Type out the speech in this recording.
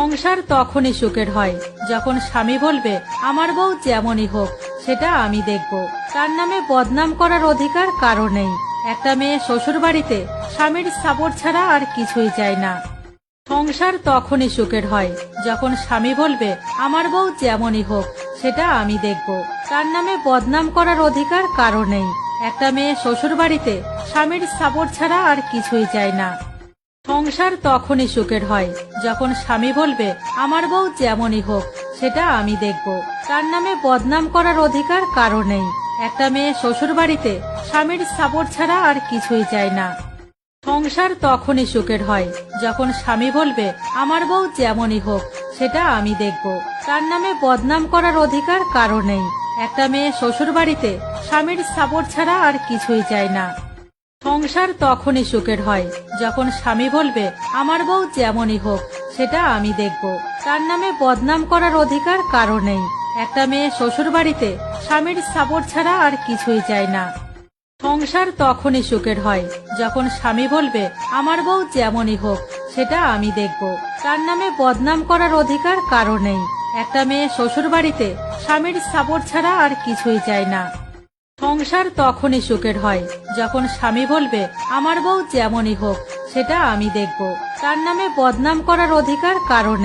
সংসার তখনই সুখের হয় যখন স্বামী বলবে আমার বউ যেমনই হোক সেটা আমি দেখব। তার নামে বদনাম করার অধিকার কারো নেই। একটা মেয়ে শ্বশুর বাড়িতে স্বামীর সাপোর্ট ছাড়া আর কিছুই চায় না। সংসার তখনই সুখের হয় যখন স্বামী বলবে আমার বউ যেমনই হোক সেটা আমি দেখব। তার নামে বদনাম করার অধিকার কারো নেই। একটা মেয়ে শ্বশুর বাড়িতে স্বামীর সাপোর্ট ছাড়া আর কিছুই চায় না। সংসার তখনই সুখের হয় যখন স্বামী বলবে আমার বউ যেমনই হোক সেটা আমি দেখব। তার নামে বদনাম করার অধিকার কারো নেই। একটা মেয়ে শ্বশুর বাড়িতে স্বামীর সাপোর্ট ছাড়া আর কিছুই চায় না। সংসার তখনই সুখের হয় যখন স্বামী বলবে আমার বউ যেমনই হোক সেটা আমি দেখব। তার নামে বদনাম করার অধিকার কারো নেই। একটা মেয়ে শ্বশুর বাড়িতে স্বামীর সাপোর্ট ছাড়া আর কিছুই চায় না। সংসার তখনই সুখের হয় যখন স্বামী বলবে আমার বউ যেমনই হোক সেটা আমি দেখব। তার নামে বদনাম করার অধিকার কারো নেই। একটা মেয়ে শ্বশুর বাড়িতে স্বামীর সাপোর্ট ছাড়া আর কিছুই চায় না। সংসার তখনই সুখের হয় যখন স্বামী বলবে আমার বউ যেমনই হোক সেটা আমি দেখব। তার নামে বদনাম করার অধিকার কারো নেই। একটা মেয়ে শ্বশুর বাড়িতে স্বামীর সাপোর্ট ছাড়া আর কিছুই চায় না। সংসার তখনই সুখের হয় যখন স্বামী বলবে আমার বউ যেমনই হোক সেটা আমি দেখব। তার নামে বদনাম করার অধিকার কারো নেই।